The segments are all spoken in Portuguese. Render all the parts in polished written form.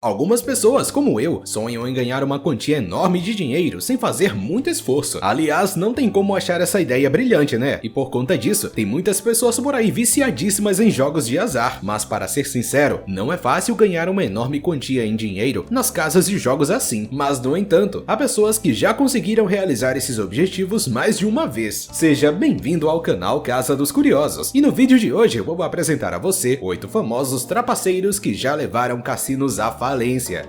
Algumas pessoas, como eu, sonham em ganhar uma quantia enorme de dinheiro sem fazer muito esforço. Aliás, não tem como achar essa ideia brilhante, né? E por conta disso, tem muitas pessoas por aí viciadíssimas em jogos de azar. Mas para ser sincero, não é fácil ganhar uma enorme quantia em dinheiro nas casas de jogos assim. Mas no entanto, há pessoas que já conseguiram realizar esses objetivos mais de uma vez. Seja bem-vindo ao canal Casa dos Curiosos. E no vídeo de hoje eu vou apresentar a você 8 famosos trapaceiros que já levaram cassinos à falência.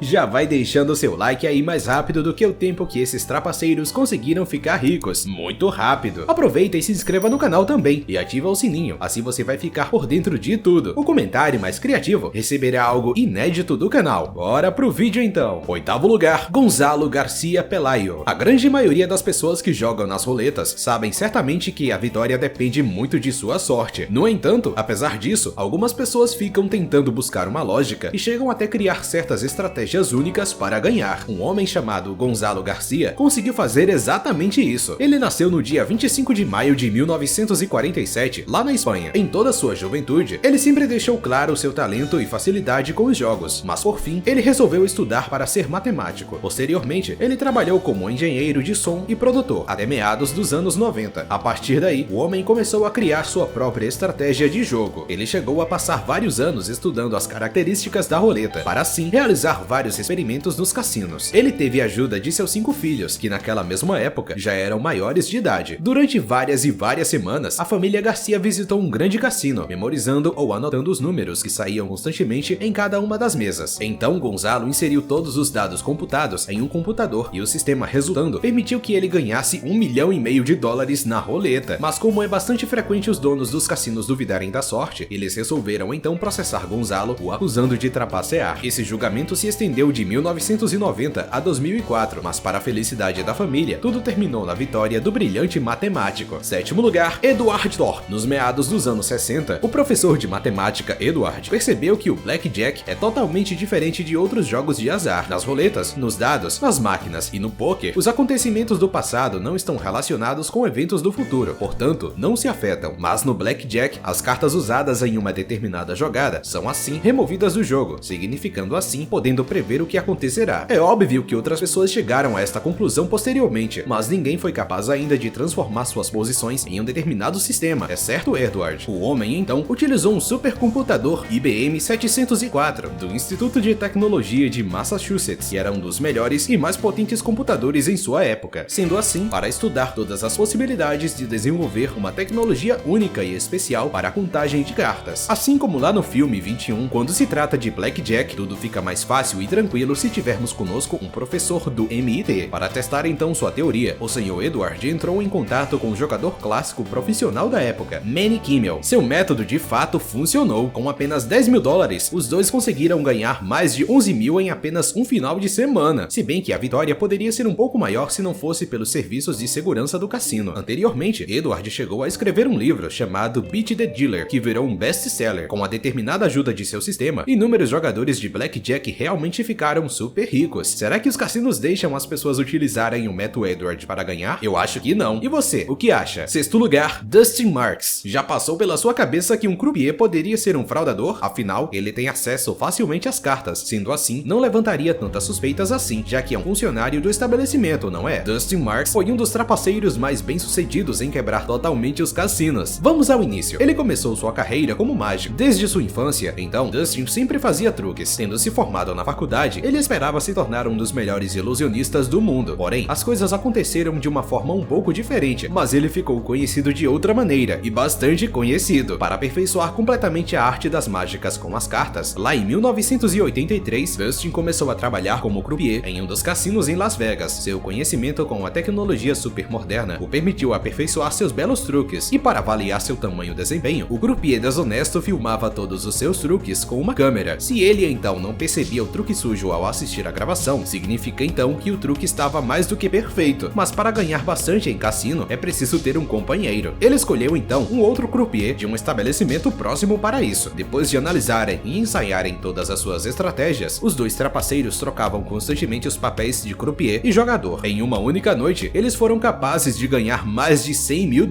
Já vai deixando seu like aí mais rápido do que o tempo que esses trapaceiros conseguiram ficar ricos. Muito rápido. Aproveita e se inscreva no canal também e ativa o sininho, assim você vai ficar por dentro de tudo. O comentário mais criativo receberá algo inédito do canal. Bora pro vídeo então. Oitavo lugar, Gonzalo Garcia Pelayo. A grande maioria das pessoas que jogam nas roletas sabem certamente que a vitória depende muito de sua sorte. No entanto, apesar disso, algumas pessoas ficam tentando buscar uma lógica e chegam até criar certas estratégias únicas para ganhar. Um homem chamado Gonzalo Garcia conseguiu fazer exatamente isso. Ele nasceu no dia 25 de maio de 1947, lá na Espanha. Em toda sua juventude, ele sempre deixou claro seu talento e facilidade com os jogos, mas por fim, ele resolveu estudar para ser matemático. Posteriormente, ele trabalhou como engenheiro de som e produtor, até meados dos anos 90. A partir daí, o homem começou a criar sua própria estratégia de jogo. Ele chegou a passar vários anos estudando as características da roleta, para assim realizar vários experimentos nos cassinos. Ele teve a ajuda de seus 5 filhos, que naquela mesma época já eram maiores de idade. Durante várias semanas, a família Garcia visitou um grande cassino, memorizando ou anotando os números que saíam constantemente em cada uma das mesas. Então Gonzalo inseriu todos os dados computados em um computador e o sistema resultando permitiu que ele ganhasse $1,5 milhão na roleta. Mas como é bastante frequente os donos dos cassinos duvidarem da sorte, eles resolveram então processar Gonzalo, o acusando de trapacear. Esse julgamento se estendeu de 1990 a 2004, mas para a felicidade da família, tudo terminou na vitória do brilhante matemático. Sétimo lugar, Edward Thor. Nos meados dos anos 60, o professor de matemática Edward percebeu que o Blackjack é totalmente diferente de outros jogos de azar. Nas roletas, nos dados, nas máquinas e no poker, os acontecimentos do passado não estão relacionados com eventos do futuro, portanto, não se afetam. Mas no Blackjack, as cartas usadas em uma determinada jogada são assim removidas do jogo, significando assim podendo prever o que acontecerá. É óbvio que outras pessoas chegaram a esta conclusão posteriormente, mas ninguém foi capaz ainda de transformar suas posições em um determinado sistema, exceto Edward. O homem então utilizou um supercomputador IBM 704 do Instituto de Tecnologia de Massachusetts, que era um dos melhores e mais potentes computadores em sua época, sendo assim para estudar todas as possibilidades de desenvolver uma tecnologia única e especial para a contagem de cartas. Assim como lá no filme 21, quando se trata de Blackjack, tudo fica mais fácil e tranquilo se tivermos conosco um professor do MIT. Para testar então sua teoria, o Sr. Edward entrou em contato com um jogador clássico profissional da época, Manny Kimmel. Seu método de fato funcionou. Com apenas $10 mil, os dois conseguiram ganhar mais de 11 mil em apenas um final de semana, se bem que a vitória poderia ser um pouco maior se não fosse pelos serviços de segurança do cassino. Anteriormente, Edward chegou a escrever um livro chamado Beat the Dealer, que virou um best-seller. Com a determinada ajuda de seu sistema, inúmeros jogadores de Blackjack realmente ficaram super ricos. Será que os cassinos deixam as pessoas utilizarem o método Edward para ganhar? Eu acho que não. E você, o que acha? Sexto lugar, Dustin Marks. Já passou pela sua cabeça que um croupier poderia ser um fraudador? Afinal, ele tem acesso facilmente às cartas. Sendo assim, não levantaria tantas suspeitas assim, já que é um funcionário do estabelecimento, não é? Dustin Marks foi um dos trapaceiros mais bem-sucedidos em quebrar totalmente os cassinos. Vamos ao início. Ele começou sua carreira como mágico. Desde sua infância, então, Dustin sempre fazia truques. Tendo se formado na faculdade, ele esperava se tornar um dos melhores ilusionistas do mundo. Porém, as coisas aconteceram de uma forma um pouco diferente, mas ele ficou conhecido de outra maneira, e bastante conhecido. Para aperfeiçoar completamente a arte das mágicas com as cartas, lá em 1983, Dustin começou a trabalhar como croupier em um dos cassinos em Las Vegas. Seu conhecimento com a tecnologia super moderna o permitiu aperfeiçoar seus belos truques, e para avaliar seu tamanho desempenho, o croupier desonesto filmava todos os seus truques com uma câmera. Se ele então não percebia o truque sujo ao assistir a gravação, significa então que o truque estava mais do que perfeito. Mas para ganhar bastante em cassino, é preciso ter um companheiro. Ele escolheu então um outro croupier de um estabelecimento próximo para isso. Depois de analisarem e ensaiarem todas as suas estratégias, os dois trapaceiros trocavam constantemente os papéis de croupier e jogador. Em uma única noite, eles foram capazes de ganhar mais de $100 mil.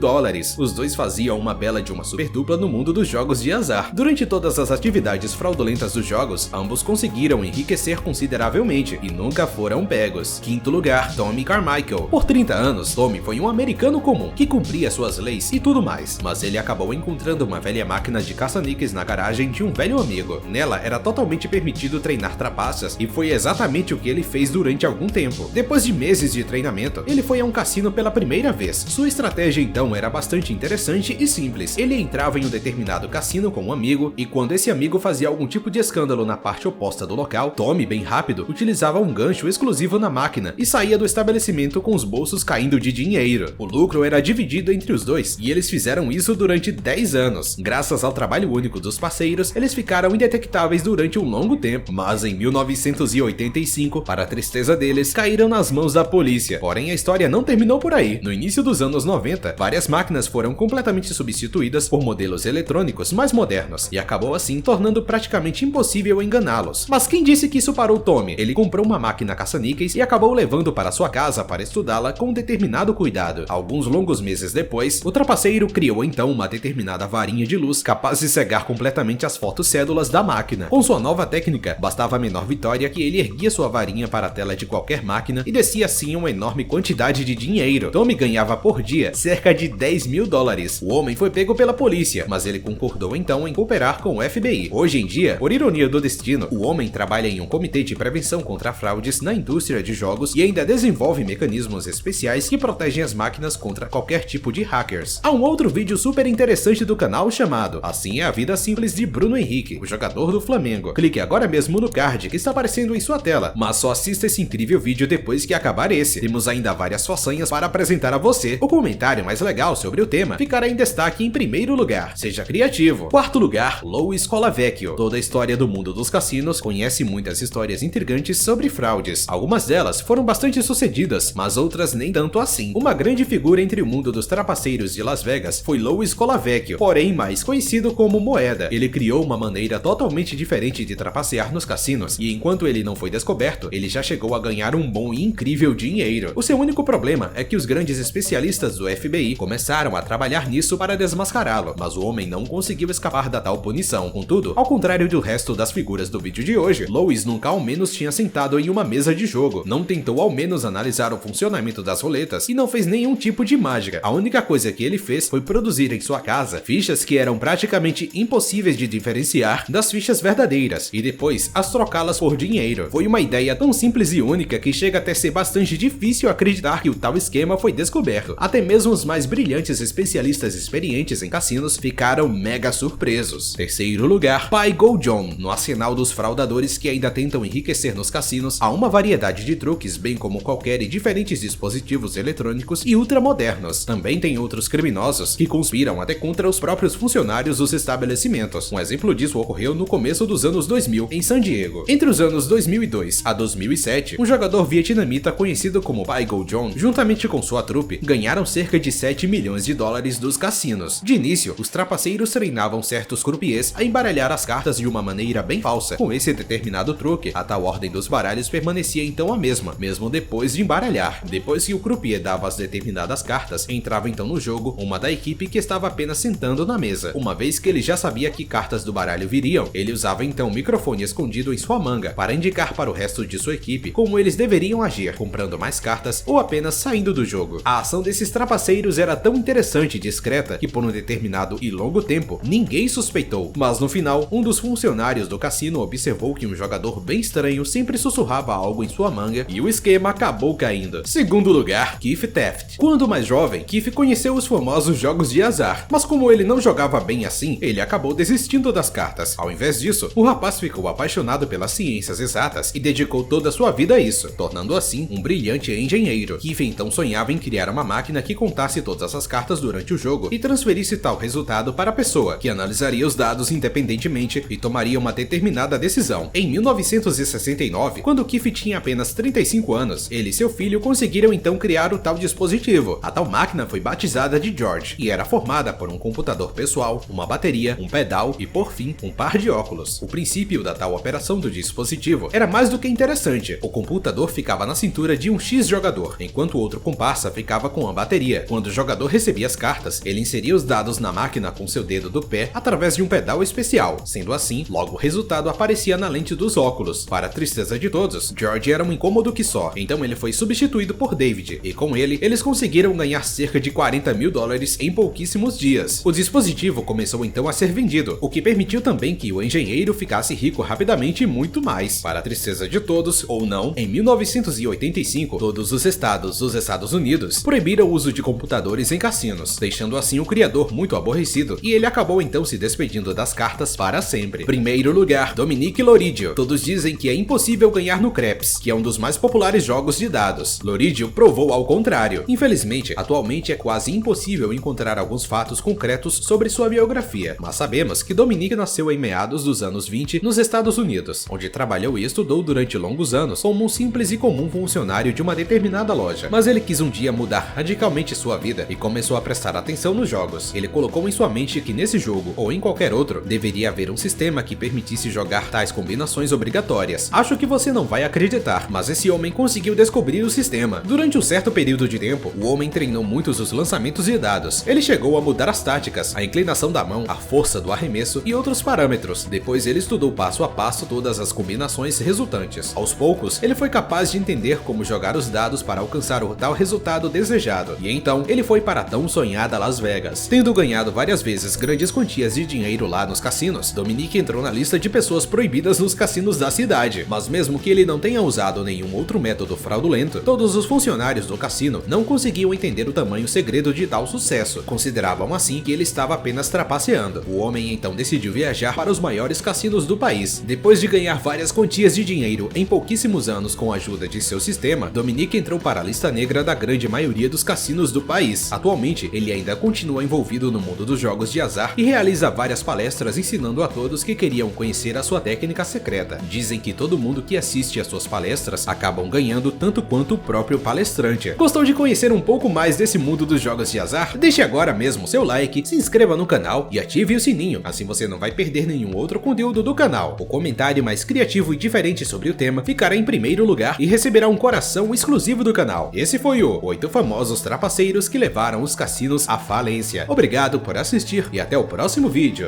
Os dois faziam uma bela de uma super dupla no mundo dos jogos de azar. Durante todas as atividades fraudulentas dos jogos, ambos conseguiram conseguiram enriquecer consideravelmente e nunca foram pegos. Quinto lugar, Tommy Carmichael. Por 30 anos, Tommy foi um americano comum que cumpria suas leis e tudo mais, mas ele acabou encontrando uma velha máquina de caça-níqueis na garagem de um velho amigo. Nela era totalmente permitido treinar trapaças e foi exatamente o que ele fez durante algum tempo. Depois de meses de treinamento, ele foi a um cassino pela primeira vez. Sua estratégia então era bastante interessante e simples. Ele entrava em um determinado cassino com um amigo e quando esse amigo fazia algum tipo de escândalo na parte oposta do local, Tommy, bem rápido, utilizava um gancho exclusivo na máquina e saía do estabelecimento com os bolsos caindo de dinheiro. O lucro era dividido entre os dois e eles fizeram isso durante 10 anos. Graças ao trabalho único dos parceiros, eles ficaram indetectáveis durante um longo tempo, mas em 1985, para a tristeza deles, caíram nas mãos da polícia. Porém, a história não terminou por aí. No início dos anos 90, várias máquinas foram completamente substituídas por modelos eletrônicos mais modernos e acabou assim tornando praticamente impossível enganá-los. Mas quem disse que isso parou Tommy? Ele comprou uma máquina caça-níqueis e acabou levando para sua casa para estudá-la com um determinado cuidado. Alguns longos meses depois, o trapaceiro criou então uma determinada varinha de luz capaz de cegar completamente as fotocédulas da máquina. Com sua nova técnica, bastava a menor vitória que ele erguia sua varinha para a tela de qualquer máquina e descia assim uma enorme quantidade de dinheiro. Tommy ganhava por dia cerca de 10 mil dólares. O homem foi pego pela polícia, mas ele concordou então em cooperar com o FBI. Hoje em dia, por ironia do destino, o homem trabalha em um comitê de prevenção contra fraudes na indústria de jogos e ainda desenvolve mecanismos especiais que protegem as máquinas contra qualquer tipo de hackers. Há um outro vídeo super interessante do canal chamado Assim é a Vida Simples de Bruno Henrique, o jogador do Flamengo. Clique agora mesmo no card que está aparecendo em sua tela, mas só assista esse incrível vídeo depois que acabar esse. Temos ainda várias façanhas para apresentar a você. O comentário mais legal sobre o tema ficará em destaque em primeiro lugar. Seja criativo. Quarto lugar, Louis Colavecchio. Toda a história do mundo dos cassinos conhece muitas histórias intrigantes sobre fraudes. Algumas delas foram bastante sucedidas, mas outras nem tanto assim. Uma grande figura entre o mundo dos trapaceiros de Las Vegas foi Louis Colavecchio, porém mais conhecido como Moeda. Ele criou uma maneira totalmente diferente de trapacear nos cassinos e enquanto ele não foi descoberto, ele já chegou a ganhar um bom e incrível dinheiro. O seu único problema é que os grandes especialistas do FBI começaram a trabalhar nisso para desmascará-lo, mas o homem não conseguiu escapar da tal punição. Contudo, ao contrário do resto das figuras do vídeo de hoje, Louis nunca ao menos tinha sentado em uma mesa de jogo, não tentou ao menos analisar o funcionamento das roletas e não fez nenhum tipo de mágica. A única coisa que ele fez foi produzir em sua casa fichas que eram praticamente impossíveis de diferenciar das fichas verdadeiras e depois as trocá-las por dinheiro. Foi uma ideia tão simples e única que chega até ser bastante difícil acreditar que o tal esquema foi descoberto. Até mesmo os mais brilhantes especialistas experientes em cassinos ficaram mega surpresos. Terceiro lugar, Pai-Go John. No arsenal dos fraudadores que ainda tentam enriquecer nos cassinos, há uma variedade de truques, bem como qualquer e diferentes dispositivos eletrônicos e ultramodernos. Também tem outros criminosos que conspiram até contra os próprios funcionários dos estabelecimentos. Um exemplo disso ocorreu no começo dos anos 2000 em San Diego. Entre os anos 2002 a 2007, um jogador vietnamita conhecido como Pai-Go John, juntamente com sua trupe, ganharam cerca de 7 milhões de dólares dos cassinos. De início, os trapaceiros treinavam certos croupiers a embaralhar as cartas de uma maneira bem falsa. Com esse determinado truque, a tal ordem dos baralhos permanecia então a mesma, mesmo depois de embaralhar. Depois que o croupier dava as determinadas cartas, entrava então no jogo uma da equipe que estava apenas sentando na mesa. Uma vez que ele já sabia que cartas do baralho viriam, ele usava então um microfone escondido em sua manga para indicar para o resto de sua equipe como eles deveriam agir, comprando mais cartas ou apenas saindo do jogo. A ação desses trapaceiros era tão interessante e discreta que por um determinado e longo tempo ninguém suspeitou, mas no final um dos funcionários do cassino observou que um jogador bem estranho sempre sussurrava algo em sua manga e o esquema acabou caindo. Segundo lugar, Keith Taft. Quando mais jovem, Keith conheceu os famosos jogos de azar, mas como ele não jogava bem assim, ele acabou desistindo das cartas. Ao invés disso, o rapaz ficou apaixonado pelas ciências exatas e dedicou toda a sua vida a isso, tornando assim um brilhante engenheiro. Keith então sonhava em criar uma máquina que contasse todas as cartas durante o jogo e transferisse tal resultado para a pessoa, que analisaria os dados independentemente e tomaria uma determinada decisão. Em 1969, quando Keith tinha apenas 35 anos, ele e seu filho conseguiram então criar o tal dispositivo. A tal máquina foi batizada de George e era formada por um computador pessoal, uma bateria, um pedal e, por fim, um par de óculos. O princípio da tal operação do dispositivo era mais do que interessante. O computador ficava na cintura de um X jogador, enquanto o outro comparsa ficava com a bateria. Quando o jogador recebia as cartas, ele inseria os dados na máquina com seu dedo do pé através de um pedal especial. Sendo assim, logo o resultado aparecia na lente dos óculos. Para a tristeza de todos, George era um incômodo que só, então ele foi substituído por David, e com ele, eles conseguiram ganhar cerca de 40 mil dólares em pouquíssimos dias. O dispositivo começou então a ser vendido, o que permitiu também que o engenheiro ficasse rico rapidamente e muito mais. Para a tristeza de todos, ou não, em 1985, todos os estados dos Estados Unidos proibiram o uso de computadores em cassinos, deixando assim o criador muito aborrecido, e ele acabou então se despedindo das cartas para sempre. Primeiro lugar, Dominique Loridio. Todos dizem que é impossível ganhar no Craps, que é um dos mais populares jogos de dados. Loridio provou ao contrário. Infelizmente, atualmente é quase impossível encontrar alguns fatos concretos sobre sua biografia, mas sabemos que Dominique nasceu em meados dos anos 20 nos Estados Unidos, onde trabalhou e estudou durante longos anos como um simples e comum funcionário de uma determinada loja. Mas ele quis um dia mudar radicalmente sua vida e começou a prestar atenção nos jogos. Ele colocou em sua mente que nesse jogo, ou em qualquer outro, deveria haver um sistema que permitisse jogar tais combinações obrigatórias. Acho que você não vai acreditar, mas esse homem conseguiu descobrir o sistema. Durante um certo período de tempo, o homem treinou muitos os lançamentos de dados. Ele chegou a mudar as táticas, a inclinação da mão, a força do arremesso e outros parâmetros. Depois ele estudou passo a passo todas as combinações resultantes. Aos poucos, ele foi capaz de entender como jogar os dados para alcançar o tal resultado desejado. E então, ele foi para a tão sonhada Las Vegas. Tendo ganhado várias vezes grandes quantias de dinheiro lá nos cassinos, Dominique entrou na lista de pessoas proibidas nos cassinos da cidade. Mas mesmo que ele não tenha usado nenhum outro método fraudulento, todos os funcionários do cassino não conseguiam entender o tamanho segredo de tal sucesso. Consideravam assim que ele estava apenas trapaceando. O homem então decidiu viajar para os maiores cassinos do país. Depois de ganhar várias quantias de dinheiro em pouquíssimos anos com a ajuda de seu sistema, Dominique entrou para a lista negra da grande maioria dos cassinos do país. Atualmente, ele ainda continua envolvido no mundo dos jogos de azar e realiza várias palestras ensinando a todos que queriam conhecer a sua técnica secreta. Dizem que todo mundo que assiste às suas palestras acabam ganhando tanto quanto o próprio palestrante. Gostou de conhecer um pouco mais desse mundo dos jogos de azar? Deixe agora mesmo seu like, se inscreva no canal e ative o sininho, assim você não vai perder nenhum outro conteúdo do canal. O comentário mais criativo e diferente sobre o tema ficará em primeiro lugar e receberá um coração exclusivo do canal. Esse foi o 8 famosos trapaceiros que levaram os cassinos à falência. Obrigado por assistir e até o próximo vídeo.